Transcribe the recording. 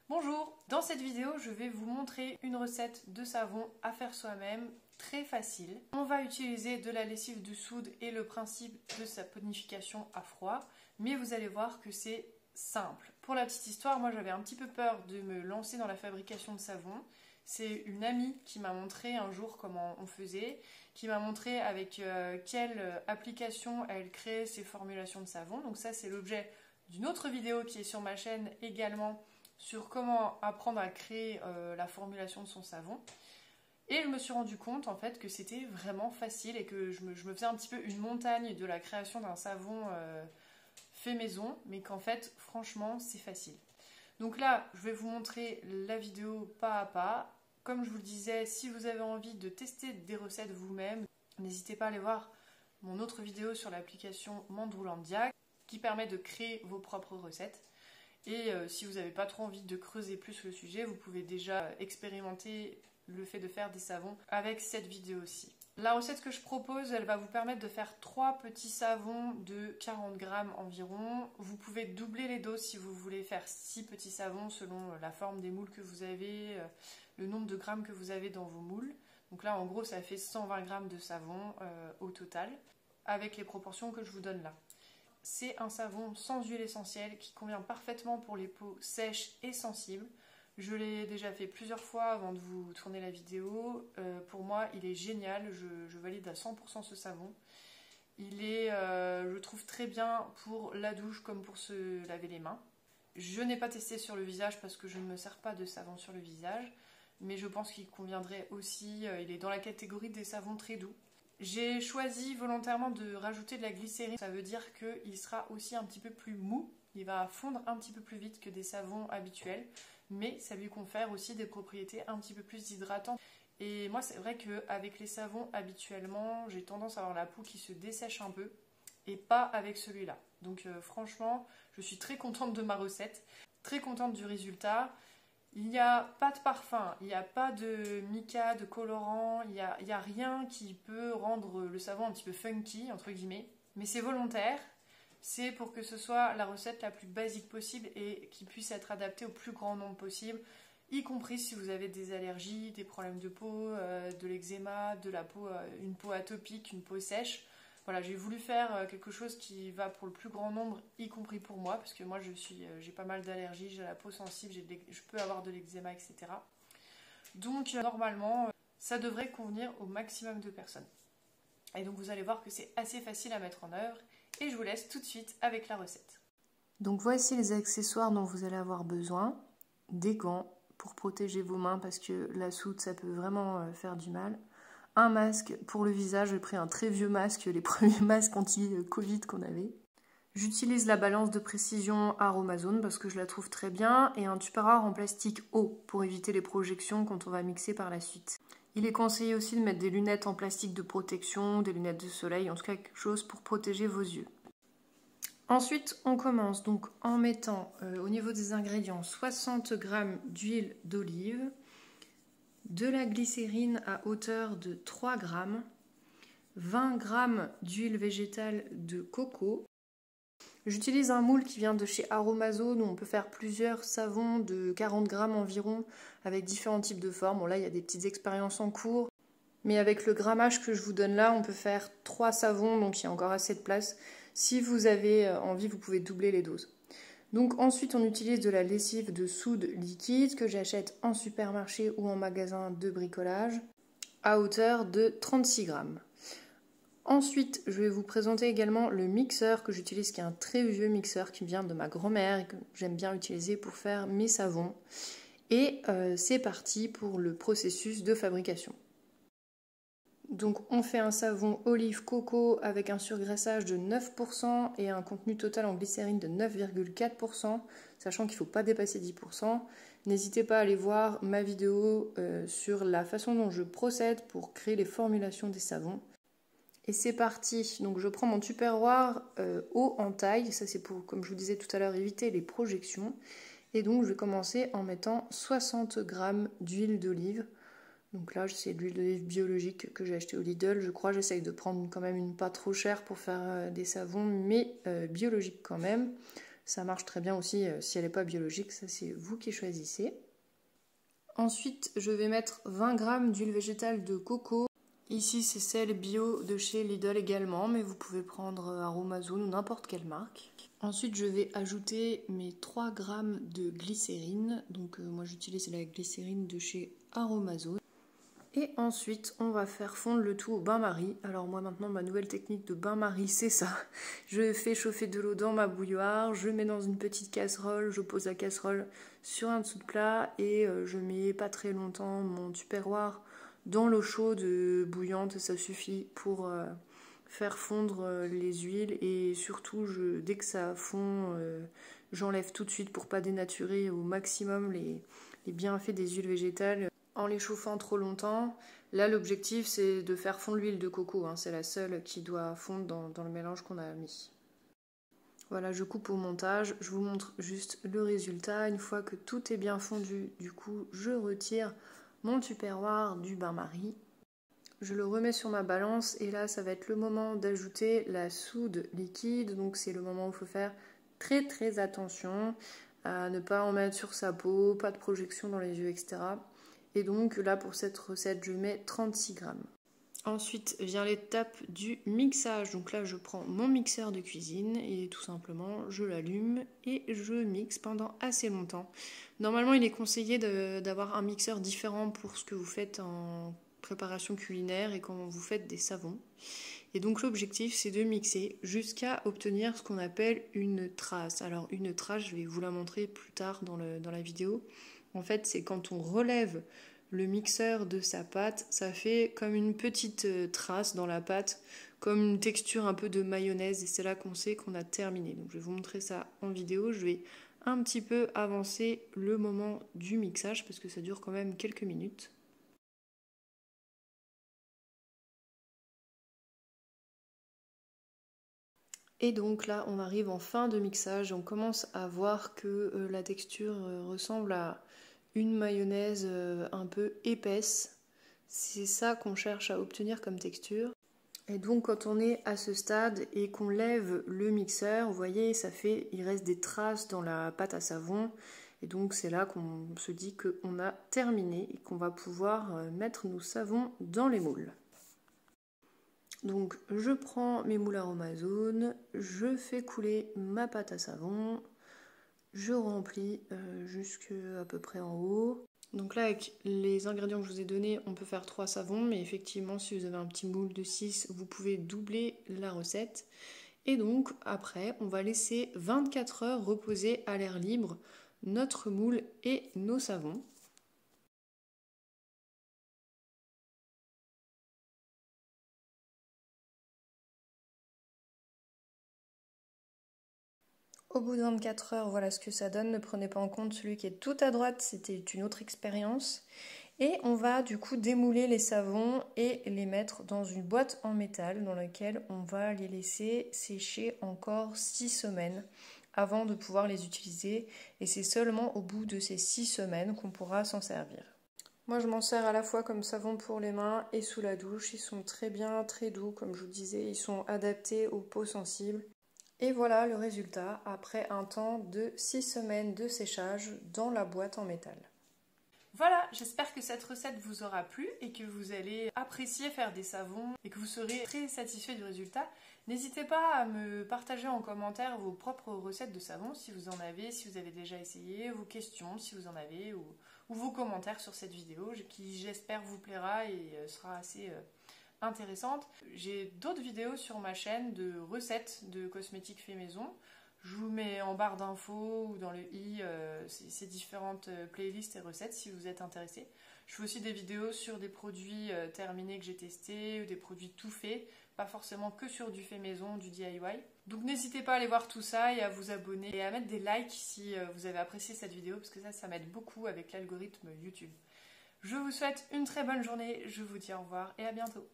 Bonjour, dans cette vidéo je vais vous montrer une recette de savon à faire soi-même très facile. On va utiliser de la lessive de soude et le principe de saponification à froid, mais vous allez voir que c'est simple. Pour la petite histoire, moi j'avais un petit peu peur de me lancer dans la fabrication de savon. C'est une amie qui m'a montré un jour comment on faisait, qui m'a montré avec quelle application elle créait ses formulations de savon. Donc ça c'est l'objet d'une autre vidéo qui est sur ma chaîne également, sur comment apprendre à créer la formulation de son savon. Et je me suis rendu compte en fait que c'était vraiment facile et que je me faisais un petit peu une montagne de la création d'un savon fait maison, mais qu'en fait franchement c'est facile. Donc là je vais vous montrer la vidéo pas à pas. Comme je vous le disais, si vous avez envie de tester des recettes vous-même, n'hésitez pas à aller voir mon autre vidéo sur l'application Mandroulandia qui permet de créer vos propres recettes. Et si vous n'avez pas trop envie de creuser plus le sujet, vous pouvez déjà expérimenter le fait de faire des savons avec cette vidéo-ci. La recette que je propose, elle va vous permettre de faire 3 petits savons de 40 grammes environ. Vous pouvez doubler les doses si vous voulez faire 6 petits savons selon la forme des moules que vous avez, le nombre de grammes que vous avez dans vos moules. Donc là, en gros, ça fait 120 grammes de savon au total, avec les proportions que je vous donne là. C'est un savon sans huile essentielle qui convient parfaitement pour les peaux sèches et sensibles. Je l'ai déjà fait plusieurs fois avant de vous tourner la vidéo. Pour moi, il est génial. Je valide à 100% ce savon. Il est, je trouve, très bien pour la douche comme pour se laver les mains. Je n'ai pas testé sur le visage parce que je ne me sers pas de savon sur le visage. Mais je pense qu'il conviendrait aussi. Il est dans la catégorie des savons très doux. J'ai choisi volontairement de rajouter de la glycérine, ça veut dire qu'il sera aussi un petit peu plus mou, il va fondre un petit peu plus vite que des savons habituels, mais ça lui confère aussi des propriétés un petit peu plus hydratantes. Et moi c'est vrai qu'avec les savons habituellement, j'ai tendance à avoir la peau qui se dessèche un peu, et pas avec celui-là. Donc franchement, je suis très contente de ma recette, très contente du résultat. Il n'y a pas de parfum, il n'y a pas de mica, de colorant, il n'y a rien qui peut rendre le savon un petit peu funky, entre guillemets. Mais c'est volontaire, c'est pour que ce soit la recette la plus basique possible et qui puisse être adaptée au plus grand nombre possible, y compris si vous avez des allergies, des problèmes de peau, de l'eczéma, de la peau, une peau atopique, une peau sèche. Voilà, j'ai voulu faire quelque chose qui va pour le plus grand nombre, y compris pour moi, parce que moi j'ai pas mal d'allergies, j'ai la peau sensible, je peux avoir de l'eczéma, etc. Donc normalement, ça devrait convenir au maximum de personnes. Et donc vous allez voir que c'est assez facile à mettre en œuvre, et je vous laisse tout de suite avec la recette. Donc voici les accessoires dont vous allez avoir besoin. Des gants pour protéger vos mains, parce que la soude ça peut vraiment faire du mal. Un masque pour le visage, j'ai pris un très vieux masque, les premiers masques anti-Covid qu'on avait. J'utilise la balance de précision Aromazone parce que je la trouve très bien et un tupperware en plastique haut pour éviter les projections quand on va mixer par la suite. Il est conseillé aussi de mettre des lunettes en plastique de protection, des lunettes de soleil, en tout cas quelque chose pour protéger vos yeux. Ensuite, on commence donc en mettant au niveau des ingrédients 60 g d'huile d'olive, de la glycérine à hauteur de 3 g, 20 g d'huile végétale de coco. J'utilise un moule qui vient de chez Aromazone où on peut faire plusieurs savons de 40 g environ avec différents types de formes. Bon là il y a des petites expériences en cours, mais avec le grammage que je vous donne là, on peut faire 3 savons, donc il y a encore assez de place. Si vous avez envie, vous pouvez doubler les doses. Donc ensuite on utilise de la lessive de soude liquide que j'achète en supermarché ou en magasin de bricolage à hauteur de 36 g. Ensuite je vais vous présenter également le mixeur que j'utilise, qui est un très vieux mixeur qui vient de ma grand-mère et que j'aime bien utiliser pour faire mes savons. Et c'est parti pour le processus de fabrication. Donc on fait un savon olive coco avec un surgraissage de 9% et un contenu total en glycérine de 9,4%, sachant qu'il ne faut pas dépasser 10%. N'hésitez pas à aller voir ma vidéo sur la façon dont je procède pour créer les formulations des savons. Et c'est parti, donc je prends mon tupperware haut en taille, ça c'est pour, comme je vous disais tout à l'heure, éviter les projections. Et donc je vais commencer en mettant 60 g d'huile d'olive. Donc là, c'est de l'huile d'olive biologique que j'ai acheté au Lidl. Je crois j'essaye de prendre quand même une pas trop chère pour faire des savons, mais biologique quand même. Ça marche très bien aussi si elle n'est pas biologique, ça c'est vous qui choisissez. Ensuite, je vais mettre 20 g d'huile végétale de coco. Ici, c'est celle bio de chez Lidl également, mais vous pouvez prendre Aromazone ou n'importe quelle marque. Ensuite, je vais ajouter mes 3 g de glycérine. Donc, moi, j'utilise la glycérine de chez Aromazone. Et ensuite, on va faire fondre le tout au bain-marie. Alors moi, maintenant, ma nouvelle technique de bain-marie, c'est ça. Je fais chauffer de l'eau dans ma bouilloire, je mets dans une petite casserole, je pose la casserole sur un dessous de plat et je mets pas très longtemps mon tupperware dans l'eau chaude bouillante. Ça suffit pour faire fondre les huiles et surtout, dès que ça fond, j'enlève tout de suite pour pas dénaturer au maximum les bienfaits des huiles végétales en les chauffant trop longtemps. Là, l'objectif, c'est de faire fondre l'huile de coco. C'est la seule qui doit fondre dans le mélange qu'on a mis. Voilà, je coupe au montage. Je vous montre juste le résultat. Une fois que tout est bien fondu, du coup, je retire mon tupperware du bain-marie. Je le remets sur ma balance et là, ça va être le moment d'ajouter la soude liquide. Donc, c'est le moment où il faut faire très très attention à ne pas en mettre sur sa peau, pas de projection dans les yeux, etc. Et donc là, pour cette recette, je mets 36 g. Ensuite vient l'étape du mixage. Donc là, je prends mon mixeur de cuisine et tout simplement, je l'allume et je mixe pendant assez longtemps. Normalement, il est conseillé d'avoir un mixeur différent pour ce que vous faites en préparation culinaire et quand vous faites des savons. Et donc l'objectif, c'est de mixer jusqu'à obtenir ce qu'on appelle une trace. Alors une trace, je vais vous la montrer plus tard dans la vidéo. En fait, c'est quand on relève le mixeur de sa pâte, ça fait comme une petite trace dans la pâte, comme une texture un peu de mayonnaise, et c'est là qu'on sait qu'on a terminé. Donc je vais vous montrer ça en vidéo. Je vais un petit peu avancer le moment du mixage parce que ça dure quand même quelques minutes. Et donc là, on arrive en fin de mixage, on commence à voir que la texture ressemble à une mayonnaise un peu épaisse. C'est ça qu'on cherche à obtenir comme texture. Et donc quand on est à ce stade et qu'on lève le mixeur, vous voyez, il reste des traces dans la pâte à savon. Et donc c'est là qu'on se dit qu'on a terminé et qu'on va pouvoir mettre nos savons dans les moules. Donc je prends mes moules Aromazone, je fais couler ma pâte à savon, je remplis jusqu'à peu près en haut. Donc là, avec les ingrédients que je vous ai donnés, on peut faire 3 savons, mais effectivement, si vous avez un petit moule de 6, vous pouvez doubler la recette. Et donc après, on va laisser 24 heures reposer à l'air libre notre moule et nos savons. Au bout de 24 heures, voilà ce que ça donne. Ne prenez pas en compte celui qui est tout à droite, c'était une autre expérience. Et on va du coup démouler les savons et les mettre dans une boîte en métal dans laquelle on va les laisser sécher encore 6 semaines avant de pouvoir les utiliser. Et c'est seulement au bout de ces 6 semaines qu'on pourra s'en servir. Moi je m'en sers à la fois comme savon pour les mains et sous la douche. Ils sont très bien, très doux comme je vous disais. Ils sont adaptés aux peaux sensibles. Et voilà le résultat après un temps de 6 semaines de séchage dans la boîte en métal. Voilà, j'espère que cette recette vous aura plu et que vous allez apprécier faire des savons et que vous serez très satisfait du résultat. N'hésitez pas à me partager en commentaire vos propres recettes de savon si vous en avez, si vous avez déjà essayé, vos questions si vous en avez ou vos commentaires sur cette vidéo qui j'espère vous plaira et sera assez intéressante. J'ai d'autres vidéos sur ma chaîne de recettes de cosmétiques faits maison. Je vous mets en barre d'infos ou dans le i ces différentes playlists et recettes si vous êtes intéressés. Je fais aussi des vidéos sur des produits terminés que j'ai testés ou des produits tout faits, pas forcément que sur du fait maison, du DIY. Donc n'hésitez pas à aller voir tout ça et à vous abonner et à mettre des likes si vous avez apprécié cette vidéo parce que ça m'aide beaucoup avec l'algorithme YouTube. Je vous souhaite une très bonne journée, je vous dis au revoir et à bientôt.